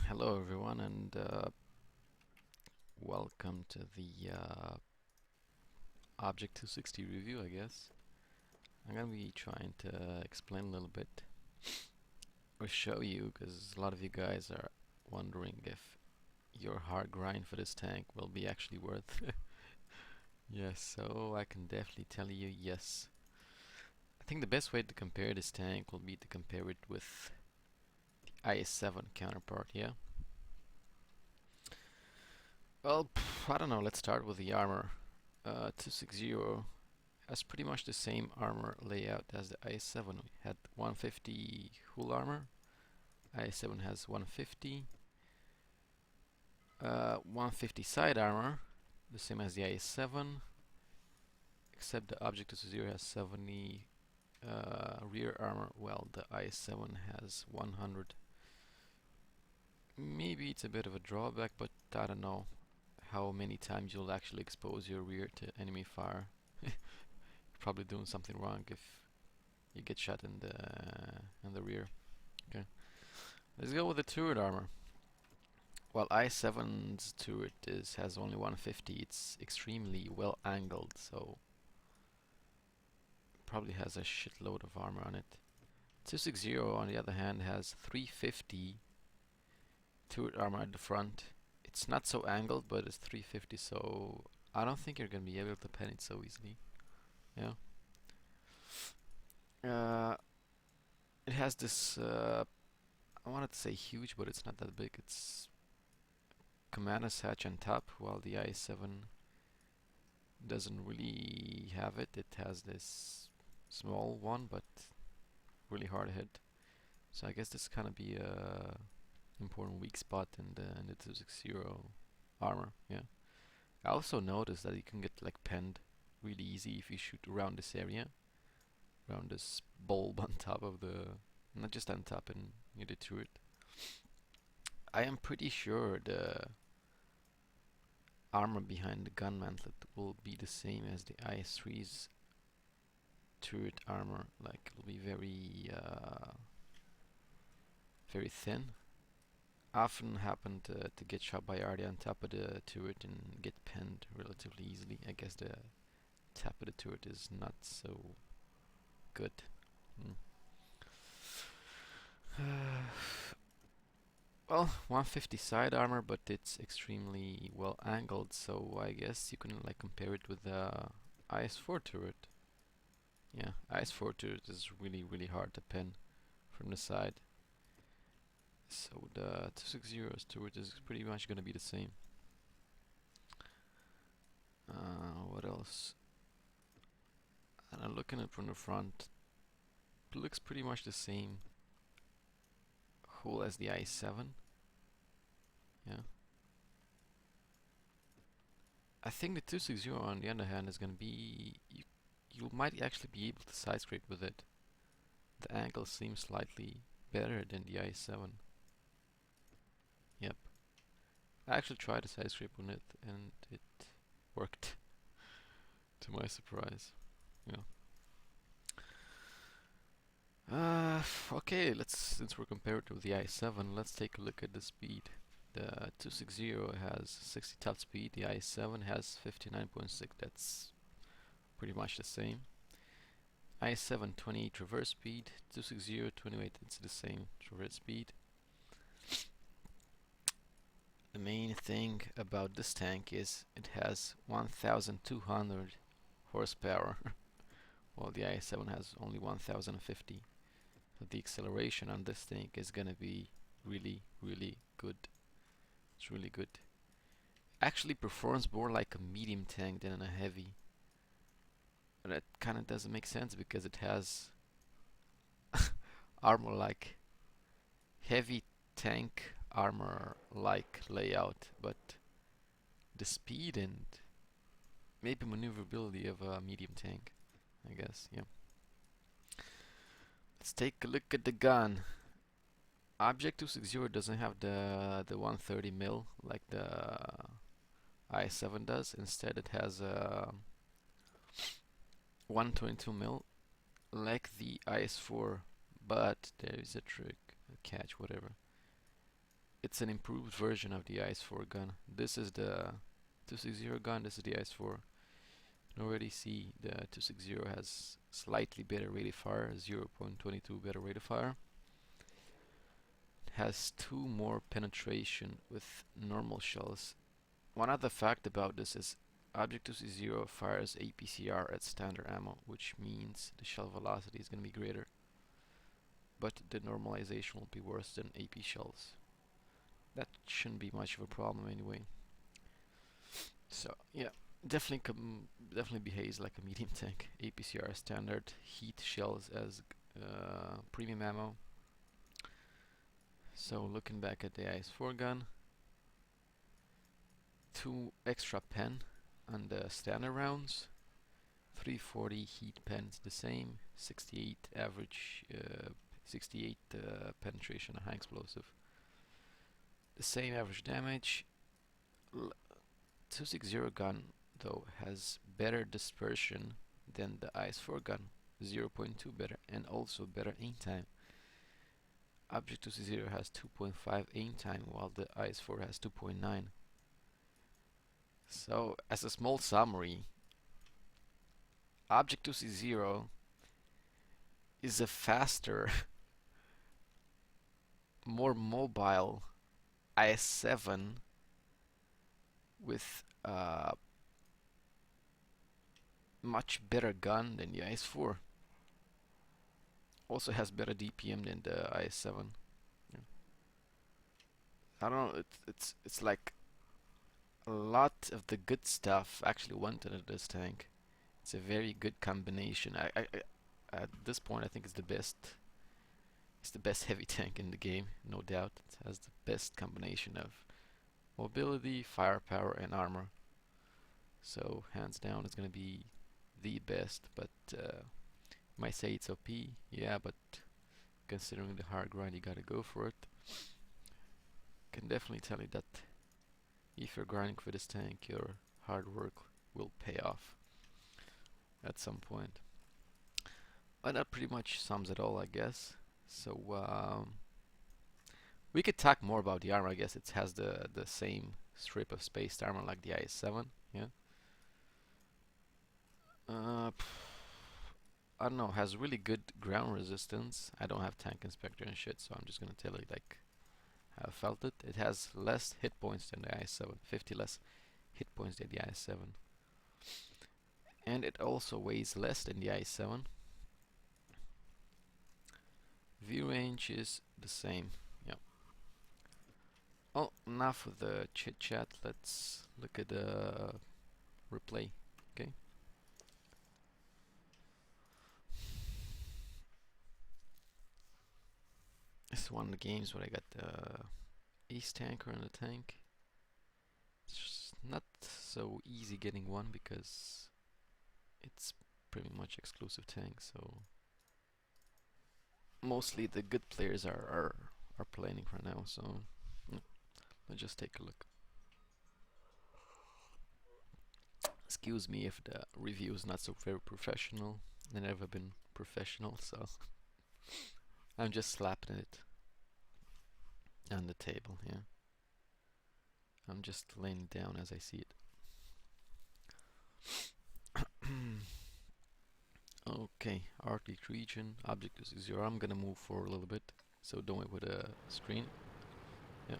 Hello everyone, and welcome to the Object 260 review, I guess. I'm gonna be trying to explain a little bit or show you, because a lot of you guys are wondering if your hard grind for this tank will be actually worth yes, so I can definitely tell you yes. I think the best way to compare this tank will be to compare it with the IS-7 counterpart, yeah? Well, I don't know, let's start with the armor. 260 has pretty much the same armor layout as the IS-7. We had 150 hull armor. IS-7 has 150. 150 side armor, the same as the IS-7, except the Object 260 has 70 rear armor, while the IS-7 has 100. Maybe it's a bit of a drawback, but I don't know how many times you'll actually expose your rear to enemy fire. You're probably doing something wrong if you get shot in the rear. Okay, let's go with the turret armor. While I7's turret has only 150, it's extremely well angled, so probably has a shitload of armor on it. 260 on the other hand has 350 turret armor at the front. It's not so angled, but it's 350, so I don't think you're gonna be able to pen it so easily. Yeah. It has this, I wanted to say huge, but it's not that big. It's commander's hatch on top, while the i7 doesn't really have it. It has this small one, but really hard to hit. So I guess this kind of be a important weak spot in the 260 armor. Yeah. I also noticed that you can get like penned really easy if you shoot around this area, around this bulb on top of the, not just on top and near the turret. I am pretty sure the armor behind the gun mantlet will be the same as the IS-3's turret armor. Like, it'll be very thin. Often happen to get shot by RD on top of the turret and get penned relatively easily. I guess the top of the turret is not so good. Well, 150 side armor, but it's extremely well angled, so I guess you can like compare it with the IS-4 turret. Yeah, IS-4 turret is really hard to pin from the side. So the 260's turret is pretty much gonna be the same. What else? And I'm looking at it from the front. It looks pretty much the same hull as the i7. Yeah. I think the 260 on the other hand is gonna be, you might actually be able to side scrape with it. The angle seems slightly better than the i7. Yep. I actually tried a side scrape on it and it worked to my surprise. Yeah. Okay, since we're compared to the i7, let's take a look at the speed. The 260 has 60 top speed, the i7 has 59.6, that's pretty much the same. i7 28 traverse speed, 260 28, it's the same traverse speed. The main thing about this tank is it has 1200 horsepower, while the i7 has only 1050. So the acceleration on this tank is gonna be really good. It's really good. Actually performs more like a medium tank than a heavy. But that kinda doesn't make sense because it has armor like heavy tank armor like layout, but the speed and maybe maneuverability of a medium tank, I guess. Yeah. Let's take a look at the gun. Object 260 doesn't have the 130 mil like the i7 does. Instead, it has a 122 mil like the IS4, but there is a trick, a catch, whatever. it's an improved version of the IS-4 gun. This is the 260 gun, this is the IS-4. You can already see the 260 has slightly better rate of fire, 0.22 better rate of fire. It has 2 more penetration with normal shells. One other fact about this is Object 260 fires APCR at standard ammo, which means the shell velocity is going to be greater, but the normalization will be worse than AP shells. That shouldn't be much of a problem anyway. So yeah, definitely behaves like a medium tank. APCR standard, heat shells as premium ammo. So looking back at the IS-4 gun, 2 extra pen on the standard rounds, 340 heat pens the same, 68 average, 68 penetration on high explosive. The same average damage. 260 gun though has better dispersion than the IS-4 gun, 0.2 better, and also better aim time. Object 260 has 2.5 aim time while the IS-4 has 2.9. So as a small summary, Object 260 is a faster, more mobile IS-7 with a much better gun than the IS-4. Also has better DPM than the IS-7. Yeah. I don't know. It's like a lot of the good stuff actually went into this tank. It's a very good combination. I at this point I think it's the best. It's the best heavy tank in the game, no doubt. It has the best combination of mobility, firepower, and armor. So hands down, it's gonna be the best. But you might say it's OP, yeah. But considering the hard grind, you gotta go for it. Can definitely tell you that if you're grinding for this tank, your hard work will pay off at some point. But that pretty much sums it all, I guess. So we could talk more about the armor. I guess it has the same strip of spaced armor like the IS-7. Yeah. I don't know. Has really good ground resistance. I don't have tank inspector and shit, so I'm just gonna tell you like how I felt it. It has less hit points than the IS-7, 50 less hit points than the IS-7, and it also weighs less than the IS-7. View range is the same. Yeah. Oh, enough of the chit chat. Let's look at the replay. Okay. This is one of the games where I got the ace tanker in the tank. It's just not so easy getting one because it's pretty much exclusive tank. So mostly the good players are playing right now. So yeah, let's just take a look. Excuse me if the review is not so very professional. I've never been professional, so I'm just slapping it on the table here. I'm just laying it down as I see it. Okay, Arctic region, object is 0. I'm gonna move forward a little bit, so don't wait with the screen. Yeah.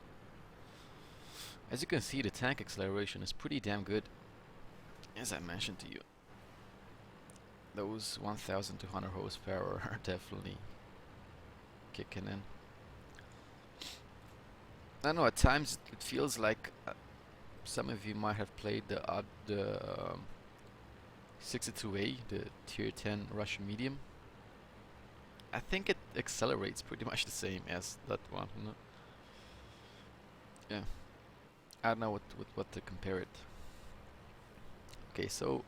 As you can see, the tank acceleration is pretty damn good. As I mentioned to you, those 1200 horsepower are definitely kicking in. I don't know, at times it feels like some of you might have played the 62A, the tier 10 Russian medium. I think it accelerates pretty much the same as that one, you know? Yeah. I don't know what to compare it. Okay, so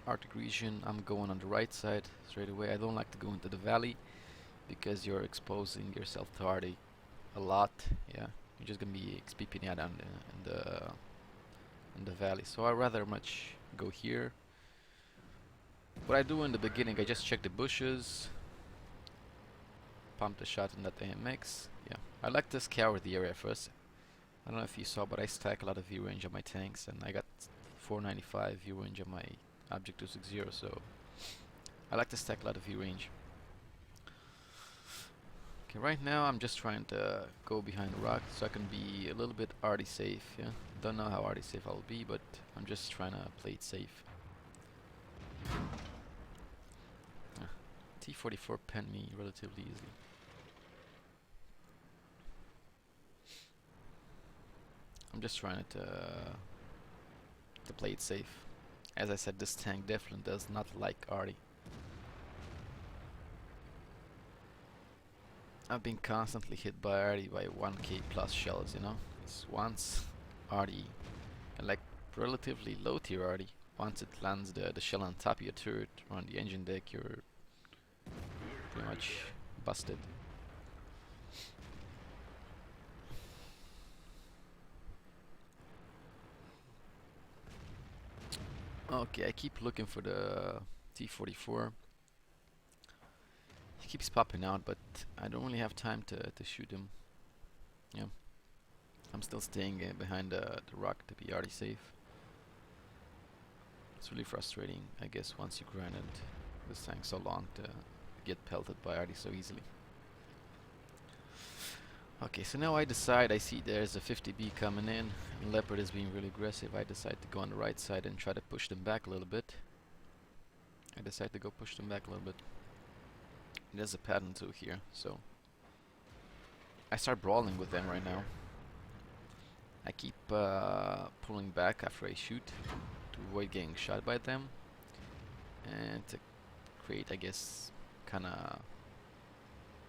Arctic region, I'm going on the right side straight away. I don't like to go into the valley because you're exposing yourself to Arctic a lot. Yeah, you're just gonna be XPPing out in the valley. So I rather much go here. What I do in the beginning, I just check the bushes, pump the shot in that AMX. Yeah, I like to scour the area first. I don't know if you saw, but I stack a lot of view range on my tanks, and I got 495 view range on my Object 260, so I like to stack a lot of view range. Okay, right now I'm just trying to go behind the rock so I can be a little bit arty safe, yeah? Don't know how arty safe I'll be, but I'm just trying to play it safe. T-44 penned me relatively easily. I'm just trying to play it safe. As I said, this tank definitely does not like arty. I've been constantly hit by arty by 1k plus shells, you know? It's once arty, and like relatively low tier arty, once it lands the shell on top of your turret or on the engine deck, you're pretty much busted. Okay, I keep looking for the T-44. He keeps popping out, but I don't really have time to shoot him. Yeah, I'm still staying behind the rock to be already safe. It's really frustrating, I guess, once you grinded this tank so long to get pelted by arty so easily. Okay, so now I decide, I see there's a 50B coming in, and Leopard is being really aggressive. I decide to go on the right side and try to push them back a little bit. I decide to go push them back a little bit. There's a pattern too here, so I start brawling with them right now. I keep pulling back after I shoot to avoid getting shot by them, and to create, I guess, kinda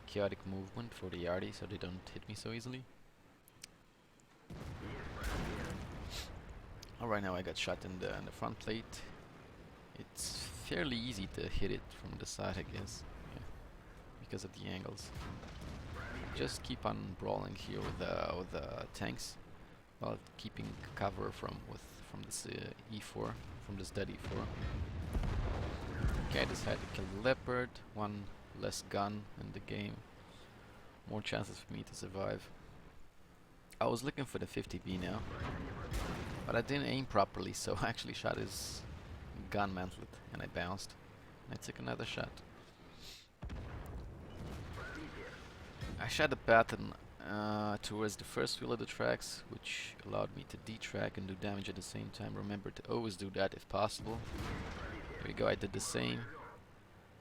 chaotic movement for the arty so they don't hit me so easily. Alright, now I got shot in the front plate. It's fairly easy to hit it from the side, I guess, yeah, because of the angles. Just keep on brawling here with the tanks, while keeping cover from this E4, from this dead E4. Okay, I decided to kill the Leopard. One less gun in the game, more chances for me to survive. I was looking for the 50B now, but I didn't aim properly, so I actually shot his gun mantlet and I bounced, and I took another shot. I shot the pattern towards the first wheel of the tracks, which allowed me to detrack and do damage at the same time. Remember to always do that if possible. There we go, I did the same.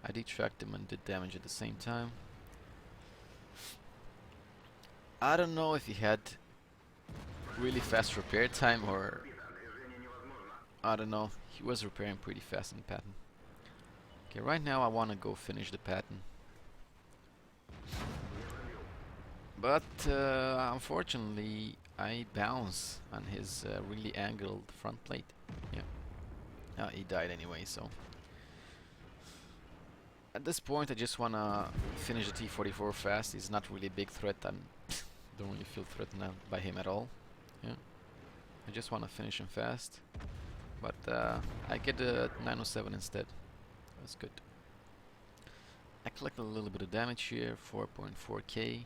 I detracked him and did damage at the same time. I don't know if he had really fast repair time, or I don't know, he was repairing pretty fast in the pattern. Okay, right now I want to go finish the pattern. But unfortunately I bounce on his really angled front plate. Yeah, he died anyway, so at this point I just wanna finish the T-44 fast. He's not really a big threat. I don't really feel threatened by him at all. Yeah, I just wanna finish him fast. But I get a 907 instead. That's good. I collected a little bit of damage here, 4.4k.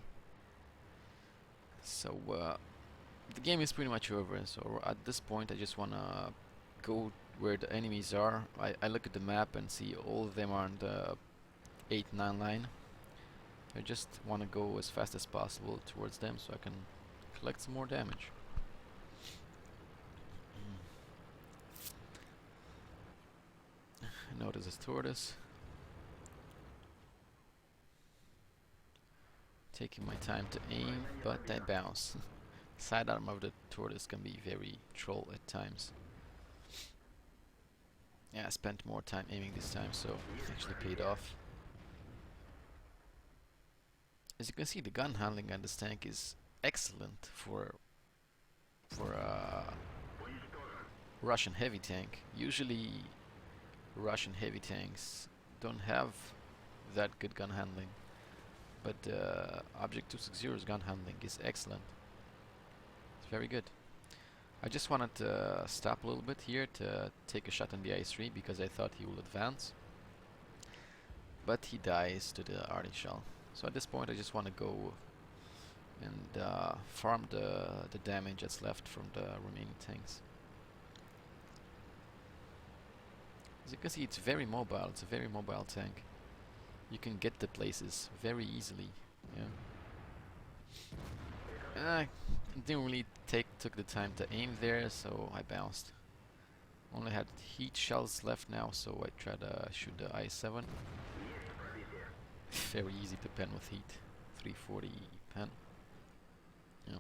So the game is pretty much over. So at this point I just wanna go where the enemies are. I look at the map and see all of them are on the 8-9 line. I just want to go as fast as possible towards them so I can collect some more damage. I notice this tortoise. Taking my time to aim, but I bounce. Sidearm of the tortoise can be very troll at times. Yeah, I spent more time aiming this time, so it actually paid off. As you can see, the gun handling on this tank is excellent for a Russian heavy tank. Usually Russian heavy tanks don't have that good gun handling, but Object 260's gun handling is excellent. It's very good. I just wanted to stop a little bit here to take a shot on the I3 because I thought he will advance, but he dies to the arty shell. So at this point I just want to go and and farm the damage that's left from the remaining tanks. As you can see, it's very mobile. It's a very mobile tank. You can get the places very easily. Yeah. I didn't really took the time to aim there, so I bounced. Only had heat shells left now, so I tried to shoot the I-7. Very easy to pen with heat. 340 pen. Yeah.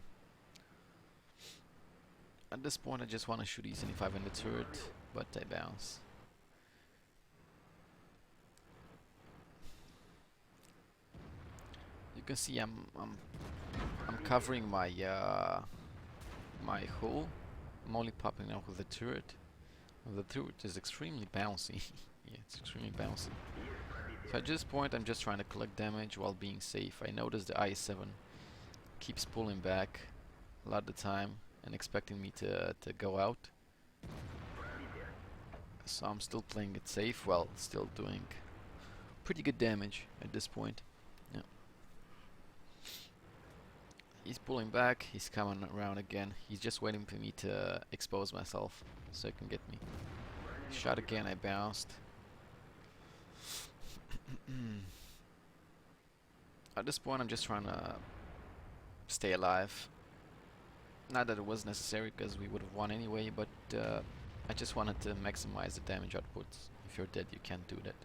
At this point, I just want to shoot E75 in the turret, but I bounce. You can see I'm covering my my hole. I'm only popping out with the turret. The turret is extremely bouncy. Yeah, it's extremely bouncy. So at this point, I'm just trying to collect damage while being safe. I notice the I-7 keeps pulling back a lot of the time and expecting me to go out. So I'm still playing it safe while still doing pretty good damage at this point. Yeah. He's pulling back, he's coming around again. He's just waiting for me to expose myself so he can get me. Shot again, I bounced. At this point, I'm just trying to stay alive. Not that it was necessary, because we would have won anyway, but I just wanted to maximize the damage output. If you're dead, you can't do that.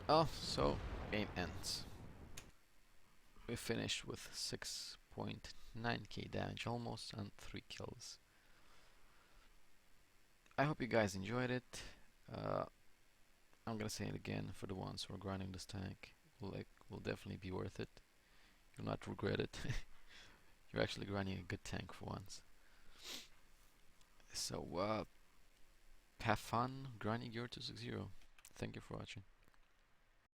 Oh, so game ends. We finished with 6.9k damage almost and 3 kills. I hope you guys enjoyed it. I'm gonna say it again for the ones who are grinding this tank. Will definitely be worth it. You'll not regret it. You're actually grinding a good tank for once. So have fun grinding your 260. Thank you for watching.